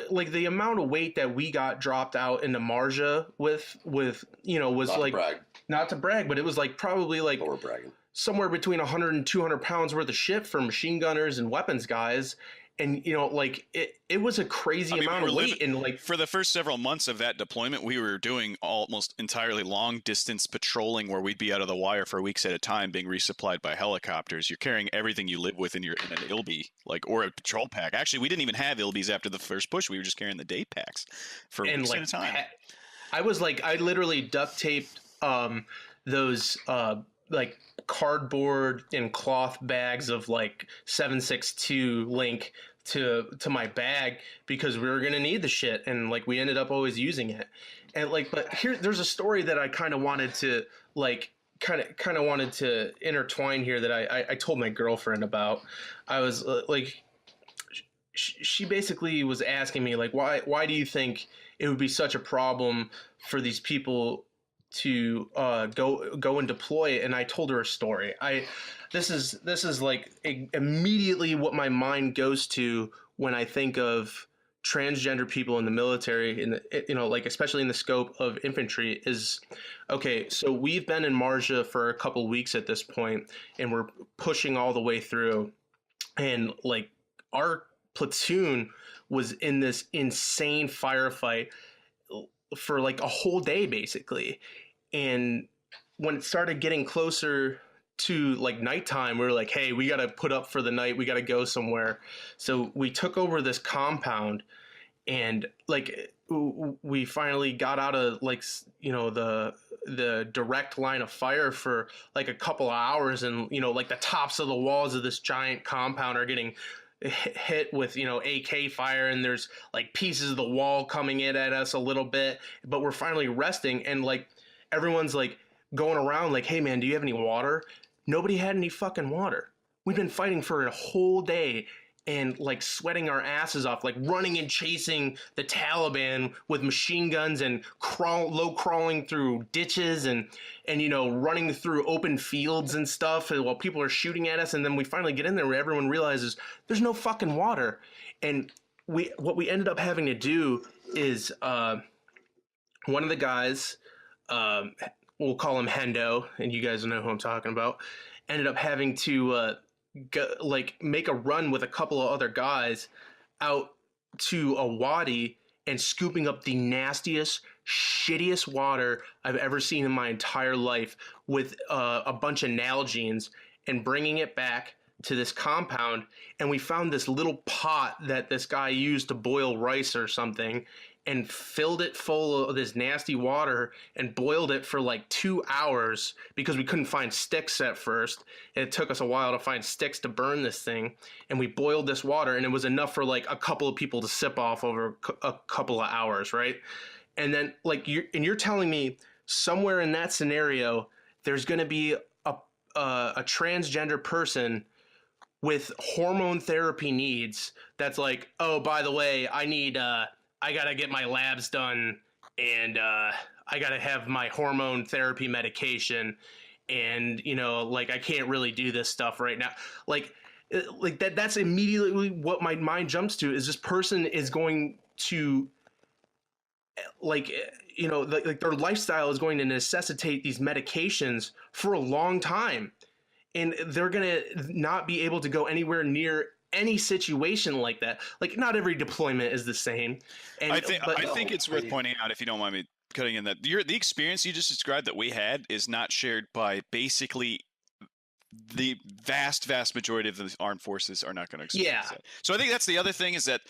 Like the amount of weight that we got dropped out into Marja with was Not to like brag, not to brag, but it was like probably like but we're bragging. somewhere between 100 and 200 pounds worth of shit for machine gunners and weapons guys. And like it was a crazy amount of weight, and like for the first several months of that deployment, we were doing almost entirely long distance patrolling, where we'd be out of the wire for weeks at a time, being resupplied by helicopters. You're carrying everything you live with in an ILB, or a patrol pack. Actually, we didn't even have ILBs after the first push. We were just carrying the day packs for weeks at a time. I literally duct taped those like cardboard and cloth bags of like 7.62 link to my bag because we were gonna need the shit, and like we ended up always using it. And like, but there's a story that I kind of wanted to intertwine here that I told my girlfriend about. I was like, she basically was asking me like, why do you think it would be such a problem for these people to go and deploy? And I told her a story. This is like immediately what my mind goes to when I think of transgender people in the military, like especially in the scope of infantry. Is okay, so we've been in Marja for a couple weeks at this point, and we're pushing all the way through, and like our platoon was in this insane firefight for like a whole day basically. And when it started getting closer to like nighttime, we were like, hey, we got to put up for the night, we got to go somewhere. So we took over this compound, and like we finally got out of like the direct line of fire for like a couple of hours, and like the tops of the walls of this giant compound are getting hit with AK fire, and there's like pieces of the wall coming in at us a little bit, but we're finally resting, and like everyone's like going around like, hey man, do you have any water? Nobody had any fucking water. We've been fighting for a whole day and like sweating our asses off, like running and chasing the Taliban with machine guns and low crawling through ditches and running through open fields and stuff while people are shooting at us. And then we finally get in there where everyone realizes there's no fucking water. And what we ended up having to do is one of the guys, we'll call him Hendo, and you guys know who I'm talking about, ended up having to make a run with a couple of other guys out to a wadi and scooping up the nastiest, shittiest water I've ever seen in my entire life with a bunch of Nalgene's and bringing it back to this compound. And we found this little pot that this guy used to boil rice or something, and filled it full of this nasty water and boiled it for like 2 hours because we couldn't find sticks at first. And it took us a while to find sticks to burn this thing. And we boiled this water, and it was enough for like a couple of people to sip off over a couple of hours, right? And then like you're telling me somewhere in that scenario, there's going to be a transgender person with hormone therapy needs that's like, oh, by the way, I got to get my labs done, and I got to have my hormone therapy medication, and like I can't really do this stuff right now. Like that's immediately what my mind jumps to, is this person is going to like their lifestyle is going to necessitate these medications for a long time, and they're going to not be able to go anywhere near any situation like that. Like not every deployment is the same. And I think it's worth pointing out, if you don't mind me cutting in, that the experience you just described that we had is not shared by basically the vast majority of the armed forces. Are not going to experience that. So I think that's the other thing, is that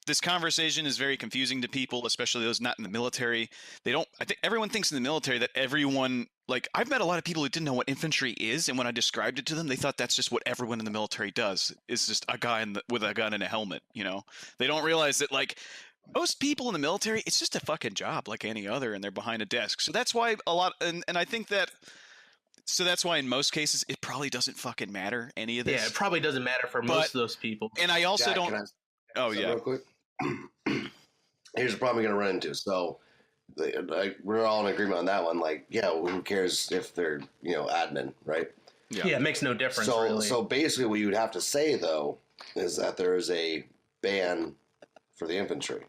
this conversation is very confusing to people, especially those not in the military. I think everyone thinks in the military that everyone, like I've met a lot of people who didn't know what infantry is, and when I described it to them, they thought that's just what everyone in the military does, is just a guy with a gun and a helmet. They don't realize that like most people in the military, it's just a fucking job like any other, and they're behind a desk. So that's why and I think that. So that's why in most cases it probably doesn't fucking matter any of this. Yeah, it probably doesn't matter for most of those people. And I also Jack, oh yeah. Real quick. Here's the problem you're going to run into. So we're all in agreement on that one. Like, yeah, well, who cares if they're admin, right? Yeah, it makes no difference. Really. So basically, what you would have to say though is that there is a ban for the infantry.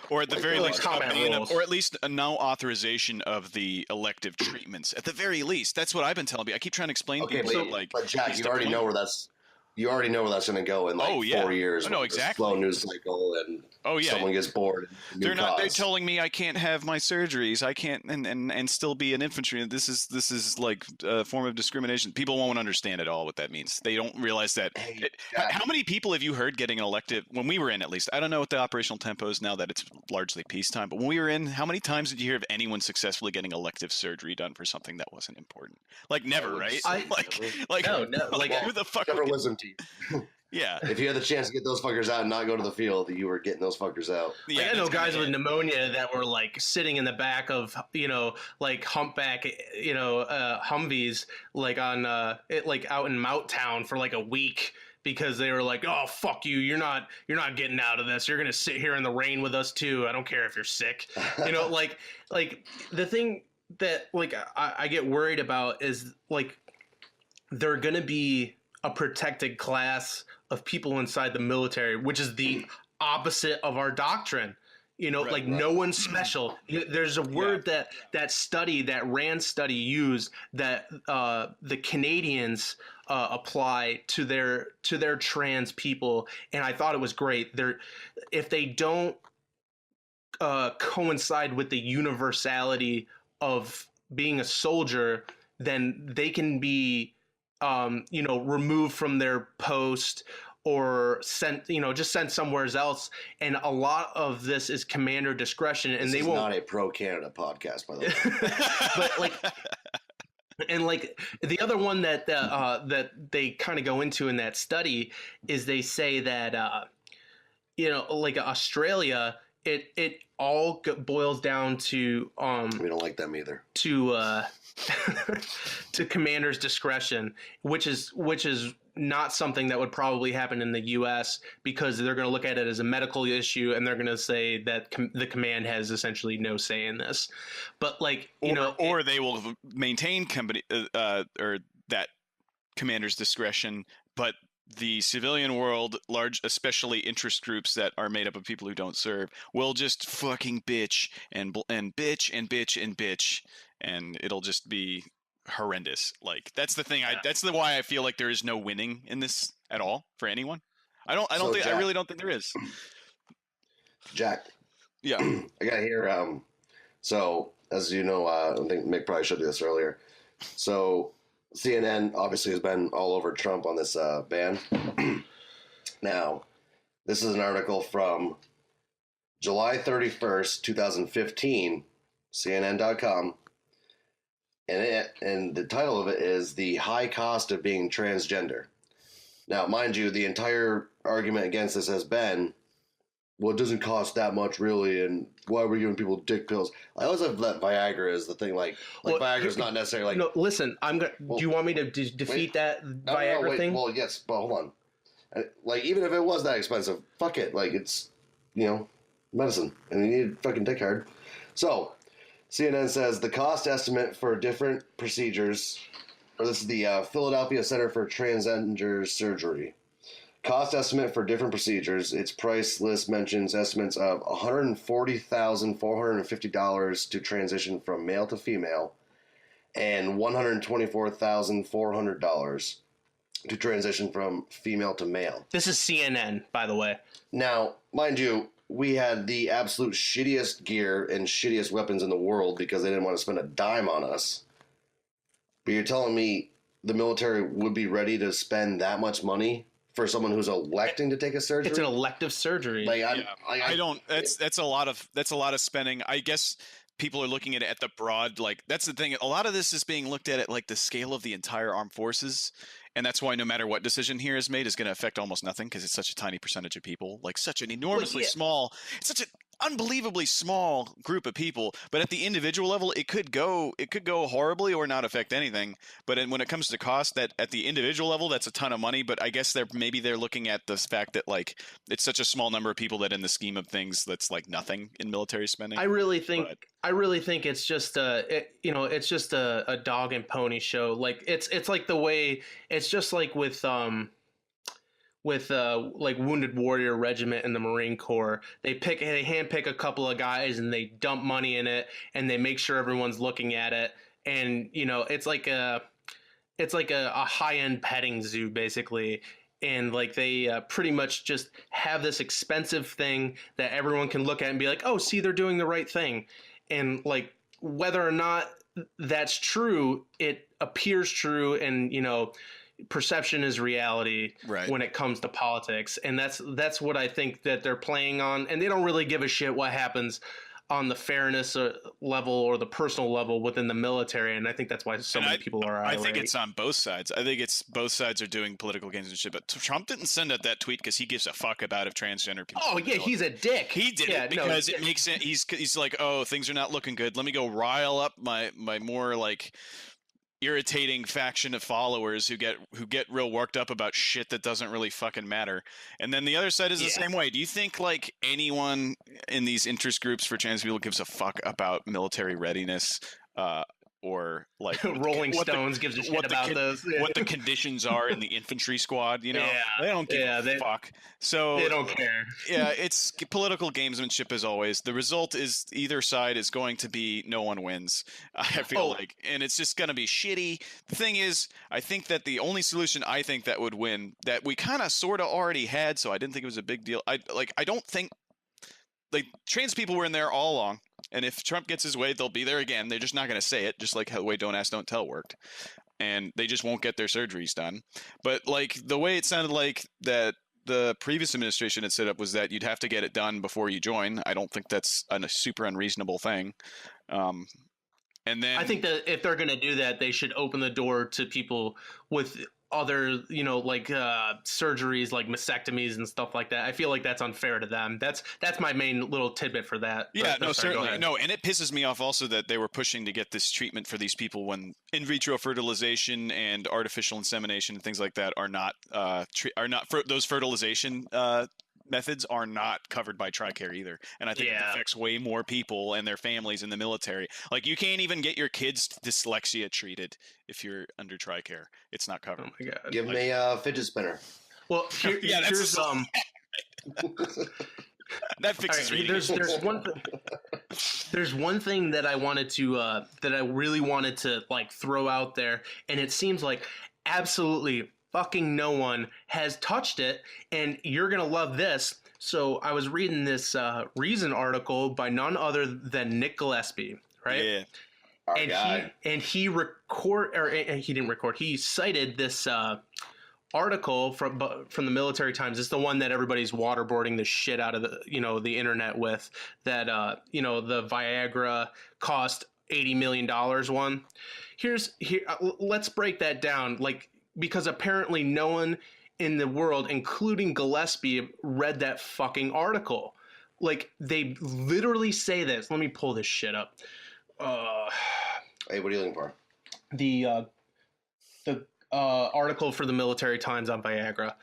Or at the very least, rules. or at least a no authorization of the elective treatments. At the very least, that's what I've been telling people. I keep trying to explain to people. But Jack, you already know where that's going to go in 4 years. Oh, no, exactly. Slow news cycle, and someone gets bored. They're telling me I can't have my surgeries. I can't and still be an infantry. This is like a form of discrimination. People won't understand at all what that means. They don't realize that. How many people have you heard getting an elective when we were in? At least I don't know what the operational tempo is now that it's largely peacetime. But when we were in, how many times did you hear of anyone successfully getting elective surgery done for something that wasn't important? Like never, right? No. Like who the fuck? Never was team. Yeah. If you had the chance to get those fuckers out and not go to the field, you were getting those fuckers out. Yeah, I know guys with pneumonia that were like sitting in the back of like humpback Humvees like on like out in Mountown for like a week because they were like, oh fuck you, you're not getting out of this. You're gonna sit here in the rain with us too. I don't care if you're sick. like the thing that like I get worried about is like they're gonna be a protected class of people inside the military, which is the opposite of our doctrine. No one's special. There's a word that Rand study used that the Canadians apply to their trans people, and I thought it was great. If they don't coincide with the universality of being a soldier, then they can be removed from their post or sent somewhere else. And a lot of this is commander discretion. And this is not a pro-Canada podcast, by the way. But the other one that they kind of go into in that study is they say that Australia, it all boils down to we don't like them either, to to commander's discretion, which is not something that would probably happen in the U.S. because they're going to look at it as a medical issue and they're going to say that the command has essentially no say in this. But or they will maintain or that commander's discretion, but the civilian world, especially interest groups that are made up of people who don't serve, will just fucking bitch and bitch and bitch and bitch, and it'll just be horrendous. Like that's the thing. That's why I feel like there is no winning in this at all for anyone. I really don't think there is. Jack. Yeah. I got here. So as you know, I think Mick probably showed you this earlier. So CNN obviously has been all over Trump on this ban. Now, this is an article from July 31st, 2015, CNN.com. And the title of it is The High Cost of Being Transgender. Now, mind you, the entire argument against this has been, well, it doesn't cost that much really, and why are we giving people dick pills? I always have that Viagra is the thing, Viagra's not necessarily like... No, listen, do you want me to defeat that Viagra thing? Well, yes, but hold on. Even if it was that expensive, fuck it. It's, medicine, and you need a fucking dick hard. So, CNN says the cost estimate for different procedures, or this is the Philadelphia Center for Transgender Surgery. Cost estimate for different procedures. Its price list mentions estimates of $140,450 to transition from male to female, and $124,400 to transition from female to male. This is CNN, by the way. Now, mind you, we had the absolute shittiest gear and shittiest weapons in the world because they didn't want to spend a dime on us. But you're telling me the military would be ready to spend that much money for someone who's electing to take a surgery? It's an elective surgery. I don't. That's a lot of spending. I guess people are looking at it at the broad. That's the thing. A lot of this is being looked at the scale of the entire armed forces, and that's why no matter what decision here is made, is going to affect almost nothing because it's such a tiny percentage of people. Such an enormously small. It's such a unbelievably small group of people, but at the individual level, it could go horribly or not affect anything. But when it comes to cost, that at the individual level, that's a ton of money. But I guess they're looking at the fact that like it's such a small number of people that in the scheme of things, that's like nothing in military spending. I really think it's just it's just a dog and pony show. Like it's like the way it's just like with like Wounded Warrior Regiment in the Marine Corps. They handpick a couple of guys and they dump money in it and they make sure everyone's looking at it. And, it's like a high-end petting zoo, basically. And like they pretty much just have this expensive thing that everyone can look at and be like, oh, see, they're doing the right thing. And like whether or not that's true, it appears true. And, perception is reality when it comes to politics, and that's what I think that they're playing on, and they don't really give a shit what happens on the fairness level or the personal level within the military, and I think that's why so many people are irate. I think it's on both sides. I think it's both sides are doing political games and shit, but Trump didn't send out that tweet because he gives a fuck about if transgender people. Oh yeah, he's a dick. He did it because it makes it. He's like, oh, things are not looking good. Let me go rile up my more like irritating faction of followers who get real worked up about shit that doesn't really fucking matter. And then the other side is the same way. Do you think like anyone in these interest groups for trans people gives a fuck about military readiness or like Rolling Stones gives a shit about those? What the conditions are in the infantry squad, they don't give a fuck. So they don't care. Yeah, it's political gamesmanship as always. The result is either side is going to be no one wins. I feel like, and it's just going to be shitty. The thing is, I think that the only solution I think that would win that we kind of sort of already had, so I didn't think it was a big deal. I don't think like trans people were in there all along. And if Trump gets his way, they'll be there again. They're just not going to say it, just like how the way Don't Ask, Don't Tell worked. And they just won't get their surgeries done. But like the way it sounded like that the previous administration had set up was that you'd have to get it done before you join. I don't think that's a super unreasonable thing. And then I think that if they're going to do that, they should open the door to people with other, like surgeries, like mastectomies and stuff like that. I feel like that's unfair to them. That's my main little tidbit for that. Yeah, certainly. No, and it pisses me off also that they were pushing to get this treatment for these people when in vitro fertilization and artificial insemination and things like that are not those fertilization methods are not covered by TRICARE either. And I think it affects way more people and their families in the military. Like you can't even get your kids' dyslexia treated if you're under TRICARE. It's not covered. Oh my God. Give me a fidget spinner. Well, here's that fixes reading. There's one thing that I wanted to that I really wanted to like throw out there, and it seems like absolutely fucking no one has touched it, and you're gonna love this. So I was reading this Reason article by none other than Nick Gillespie, right? Yeah. He didn't record. He cited this article from the Military Times. It's the one that everybody's waterboarding the shit out of the internet with. That the Viagra cost $80 million one. Let's break that down. Like, because apparently no one in the world, including Gillespie, read that fucking article. Like, they literally say this. Let me pull this shit up. Hey, what are you looking for? The article for the Military Times on Viagra.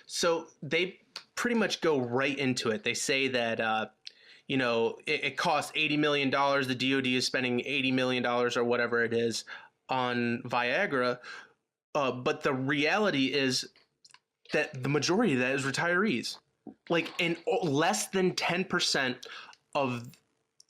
So they pretty much go right into it. They say that it costs $80 million. The DoD is spending $80 million or whatever it is on Viagra. But the reality is that the majority of that is retirees. Like, in less than 10% of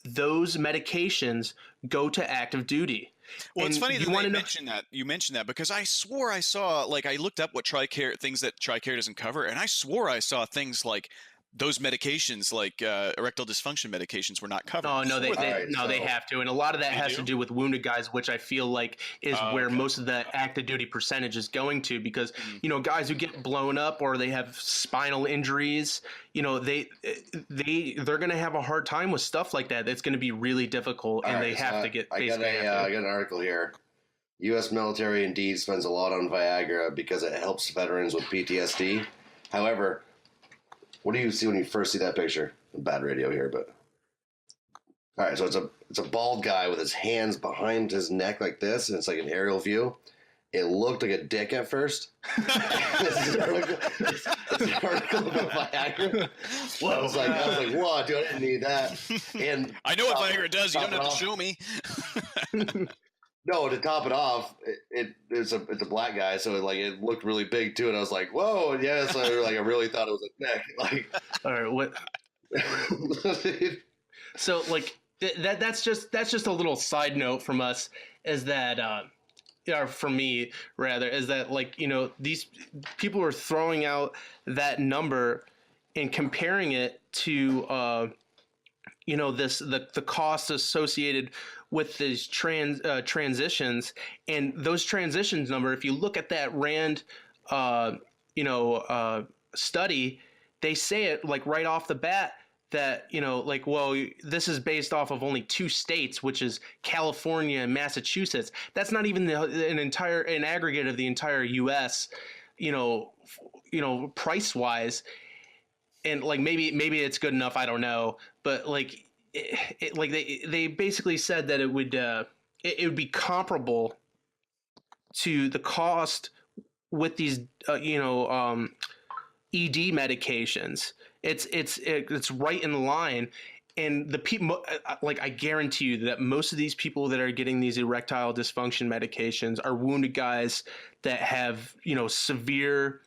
those medications go to active duty. Well, it's funny that you mentioned that because I swore I saw, like, I looked up what things that TRICARE doesn't cover, and I swore I saw things like those medications, like erectile dysfunction medications, were not covered. Oh no, they have to, and a lot of that has to do with wounded guys, which I feel like is where most of the active duty percentage is going to, because guys who get blown up or they have spinal injuries, they're going to have a hard time with stuff like that. It's going to be really difficult, and they have to get. I got an article here. U.S. military indeed spends a lot on Viagra because it helps veterans with PTSD. However, what do you see when you first see that picture? Bad radio here, but All right, so it's a bald guy with his hands behind his neck like this, and it's like an aerial view. It looked like a dick at first. This is an article about Viagra. I was like, whoa, dude, I didn't need that. And I know what Viagra does. You don't have to show me. No, to top it off, it's a black guy, so it looked really big too, and I was like, whoa, yeah. So I really thought it was a neck. Like, all right, what? So that's just a little side note from us, is that or from me rather, is that these people are throwing out that number and comparing it to the cost associated with these transitions, and those transitions number. If you look at that Rand study, they say it like right off the bat that this is based off of only 2 states, which is California and Massachusetts. That's not even an aggregate of the entire U.S. Price wise, and maybe it's good enough. I don't know, but they basically said that it would be comparable to the cost with these ED medications. It's right in line, and the people I guarantee you that most of these people that are getting these erectile dysfunction medications are wounded guys that have severe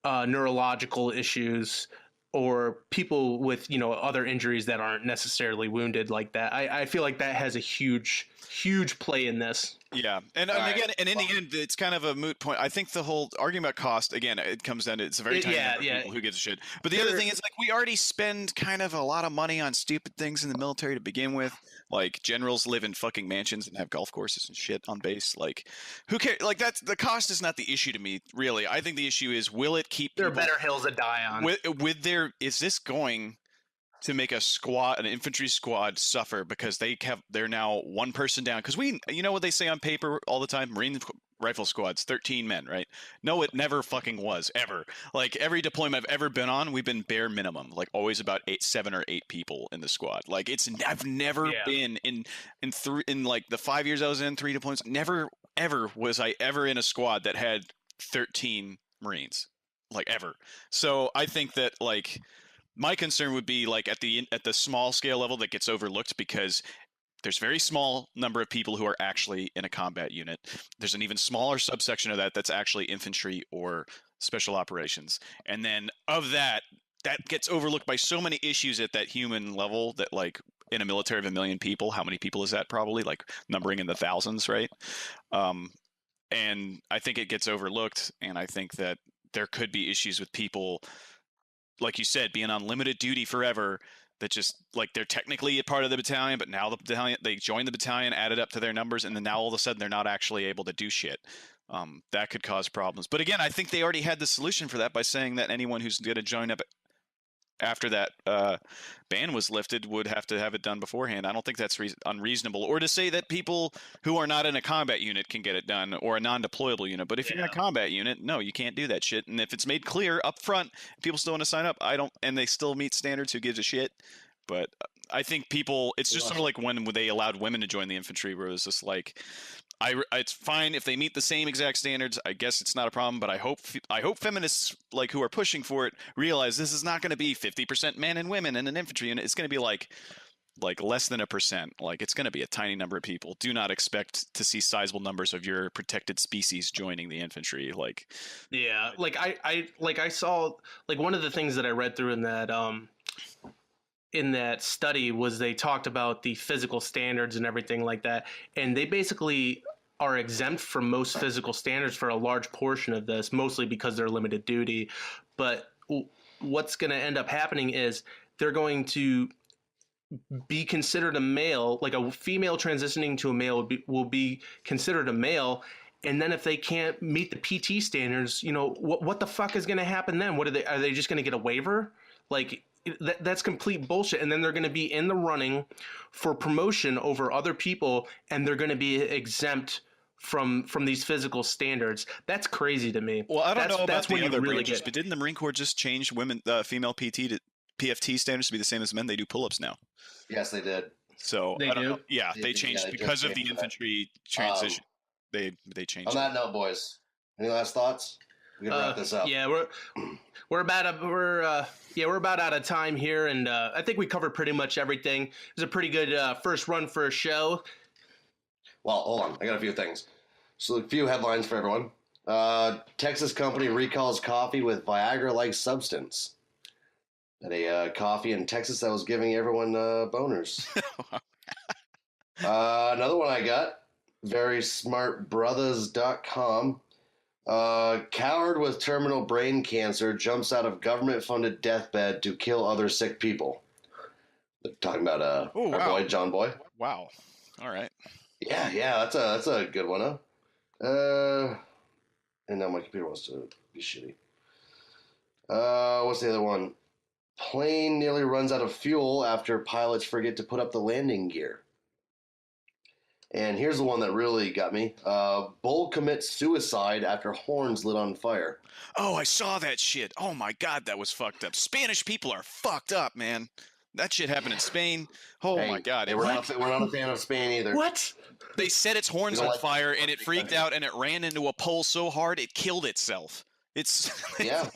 neurological issues, or people with other injuries that aren't necessarily wounded like that. I feel like that has a huge play in this. Yeah, and again, and in the end, it's kind of a moot point. I think the whole argument about cost, again, it comes down to it's a very tiny number of people who gives a shit. But the other thing is, we already spend kind of a lot of money on stupid things in the military to begin with. Like, generals live in fucking mansions and have golf courses and shit on base. Like, who cares? Like, that's the cost is not the issue to me, really. I think the issue is, will it keep there are better hills to die on. Is this going to make an infantry squad suffer because they're now one person down? Because what they say on paper all the time, Marine rifle squads, 13 men, right? No, it never fucking was, ever. Like, every deployment I've ever been on, we've been bare minimum, like always about 7 or 8 people in the squad. Like, I've never been in like the 5 years I was in 3 deployments, never ever was I ever in a squad that had 13 Marines, like, ever. So I think that, like, my concern would be like at the small scale level that gets overlooked, because there's very small number of people who are actually in a combat unit. There's an even smaller subsection of that that's actually infantry or special operations. And then of that gets overlooked by so many issues at that human level that, like, in a military of 1 million people, how many people is that? Probably like numbering in the thousands, right? And I think it gets overlooked, and I think that there could be issues with people, like you said, being on limited duty forever, that just, like, they're technically a part of the battalion, but now they join the battalion, added up to their numbers, and then now all of a sudden they're not actually able to do shit. That could cause problems. But again, I think they already had the solution for that by saying that anyone who's going to join up after that ban was lifted would have to have it done beforehand. I don't think that's unreasonable. Or to say that people who are not in a combat unit can get it done, or a non-deployable unit. But if you're in a combat unit, no, you can't do that shit. And if it's made clear up front, people still want to sign up, and they still meet standards, who gives a shit? But I think people, it's just sort of like when they allowed women to join the infantry, where it was just like, it's fine if they meet the same exact standards. I guess it's not a problem, but I hope feminists, like, who are pushing for it, realize this is not going to be 50% men and women in an infantry unit. It's going to be like less than 1%. Like, it's going to be a tiny number of people. Do not expect to see sizable numbers of your protected species joining the infantry. Like, yeah, I saw, like, one of the things that I read through in that study was they talked about the physical standards and everything like that, and they basically are exempt from most physical standards for a large portion of this, mostly because they're limited duty. But what's going to end up happening is they're going to be considered a male, like a female transitioning to a male will be considered a male. And then if they can't meet the PT standards, what the fuck is going to happen then? Are they just going to get a waiver? Like, that's complete bullshit. And then they're going to be in the running for promotion over other people, and they're going to be exempt from these physical standards. That's crazy to me. Well, I don't know about the other branches, but didn't the Marine Corps just change female PT to PFT standards to be the same as men? They do pull-ups now. Yes, they did. So They I don't do? know. Yeah, they changed they just because of the changed that. infantry transition. They changed On that note, boys, any last thoughts? We can wrap this up. Yeah, we're about out of time here, and I think we covered pretty much everything. It was a pretty good first run for a show. Well, hold on. I got a few things. So a few headlines for everyone. Texas company recalls coffee with Viagra-like substance. At a coffee in Texas that was giving everyone boners. Another one I got. VerySmartBrothers.com. Coward with terminal brain cancer jumps out of government-funded deathbed to kill other sick people. They're talking about our boy, John Boy. Wow. All right. Yeah, that's a good one, huh? And now my computer wants to be shitty. What's the other one? Plane nearly runs out of fuel after pilots forget to put up the landing gear. And here's the one that really got me. Bull commits suicide after horns lit on fire. Oh, I saw that shit. Oh my God, that was fucked up. Spanish people are fucked up, man. That shit happened in Spain. Oh my God. We're not a fan of Spain either. What? They set its horns on fire and it freaked out and it ran into a pole so hard it killed itself. It's yeah.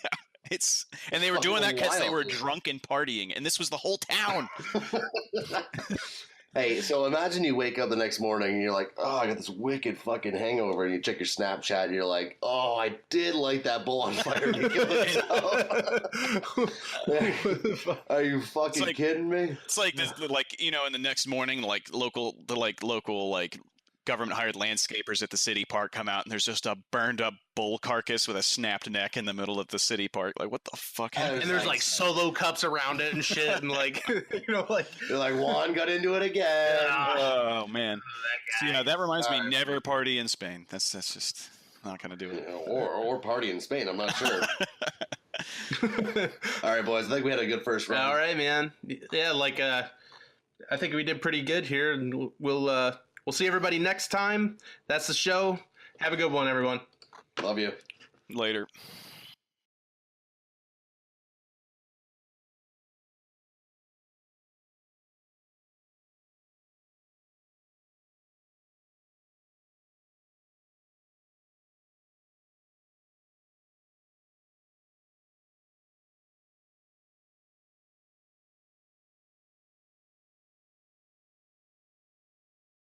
And they were doing that because they were drunk and partying, and this was the whole town. Hey, so imagine you wake up the next morning and you're like, oh, I got this wicked fucking hangover, and you check your Snapchat and you're like, oh, I did light that bull on fire to kill itself. Are you fucking kidding me? It's like this, like, you know, in the next morning, local government hired landscapers at the city park come out and there's just a burned up bull carcass with a snapped neck in the middle of the city park. Like, what the fuck happened? And there's like solo cups around it and shit, and like, you know, like you're like, Juan got into it again. Oh man. So, yeah, that reminds me, never party in Spain. That's just not gonna do it. Or party in Spain. I'm not sure. All right, boys. I think we had a good first round. All right, man. Yeah, like I think we did pretty good here, and we'll see everybody next time. That's the show. Have a good one, everyone. Love you. Later.